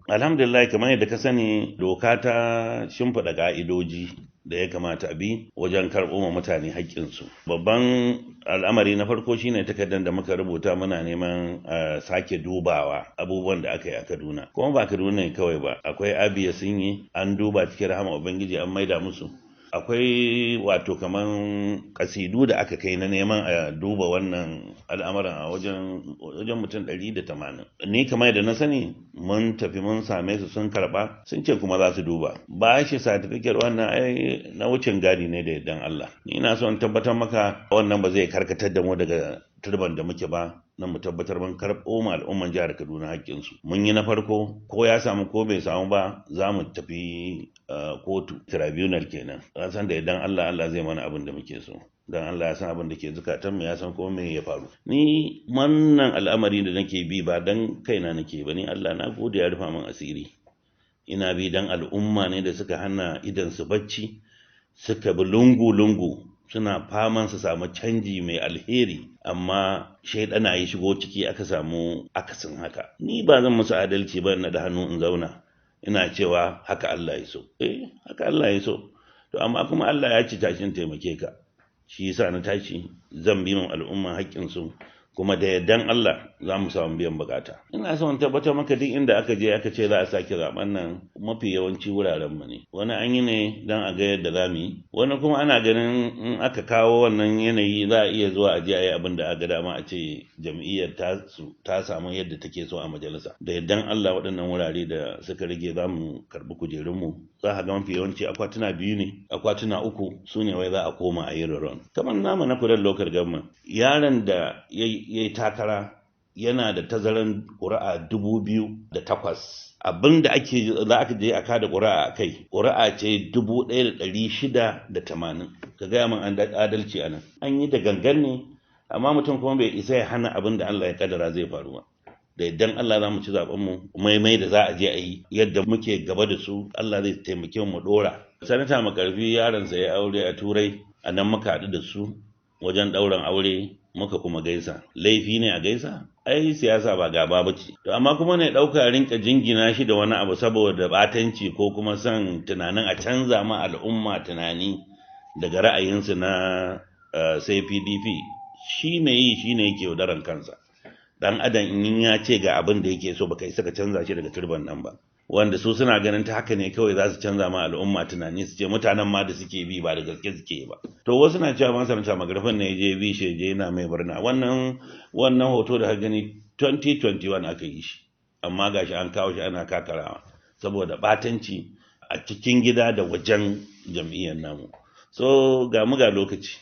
Alhamdulillah, kamar yadda ka sani, doka ta shimfiɗa ƙa'idoji da ya kamata a bi wajen karɓo ma mutane haƙƙinsu. Babban al'amari na farko shine takardar da muka rubuta muna neman a sake dubawa abubuwan da aka yi a Kaduna. Kuma ba Kaduna ne kawai ba, akwai Abia sun yi, an duba cikin rahama Ubangiji an maida musu. Akwai wato kaman kasidu da aka kai na neman a duba wannan al'amuran a wajen mutum 180. Ni kamar yadda na sani mun tafi mun same su sun karba sun ce kuma za su duba. Ba shi certificate wannan ai na wucin gadi ne da yardan Allah. Ni ina so in tabbatar maka wannan ba zai karkatar da mu daga turban da muke ba, nan mu tabbatar mun karɓo ma al'umman jihar Kaduna haƙƙinsu. Mun yi na farko, ko ya samu ko bai samu ba za mu tafi kotu, tribunal kenan. San da idan Allah zai mana abin da muke so. Dan Allah ya san abin da ke zukatanmu, ya san kuma me ya faru. Ni wannan al'amari da nake bi ba dan kaina nake ba, ni Allah na gode ya rufa min asiri. Ina bi dan al'umma ne da suka hana idan su bacci, suka bi lungu-lungu suna faman su samu canji mai alheri, amma shaidana ya shigo ciki aka samu akasin haka. Ni ba zan musu adalci ba na da hannu in zauna ina cewa haka Allah ya so. Haka Allah ya so. To amma kuma Allah ya ci tashin taimake ka. Shi yasa na tashi zan bi min al'umma haƙƙinsu, kuma da yardan Allah za mu samu biyan bukata. Ina son tabbatar maka duk inda aka je aka ce za a sake zaben nan, mafi yawanci wuraren mu ne. Wani an yi ne don a ga yadda za mu yi, wani kuma ana ganin in aka kawo wannan yanayi za a iya zuwa a je a yi abin da aka dama, a ce jam'iyyar ta samu yadda take so a majalisa. Da yardan Allah waɗannan wurare da suka rage za mu karɓi kujerunmu. Za a ga mafi yawanci akwatuna 2 ne, akwatuna 3 su ne wai za a koma a yi raron. Kamar nama na kudan lokal government, yaron da ya yi takara yana da tazaran ƙuri'a 2008. Abin da za a je a kada ƙuri'a a kai, ƙuri'a ce 1680. Ka gaya min an adalci a nan. An yi da gangan ne, amma mutum kuma bai isa ya hana abin da Allah ya kadara zai faru ba. Da idan Allah za mu ci zaben mu maimai da za a je a yi yadda muke gaba da su, Allah zai taimake mu dora. Sanata Makarfi yaronsa ya aure a Turai, a nan muka haɗu da su wajen ɗaurin aure, muka kuma gaisa. Laifi ne a gaisa? Ai siyasa ba gaba ba ce. To amma kuma ne ɗauka rinka jingina shi da wani abu saboda batanci ko kuma son tunanin a canza ma al'umma tunani daga ra'ayinsu na sai PDP. Shi ne yi, shi ne yake yaudaran kansa. Dan adam in ya ce ga abin da yake so baka isa ka canza shi daga turban nan ba. Wanda su suna ganin ta haka ne kawai za su canza ma al'umma tunani, su ce mutanen ma da suke bi ba da gaske suke ba. To wasu na cewa Sanata Makarfin ne je bi shi je yana mai murna. Wannan hoto da ka gani 2021 aka yi shi, amma gashi an kawo shi ana kakarawa saboda batanci a cikin gida da wajen jam'iyyar namu. So ga mu ga lokaci.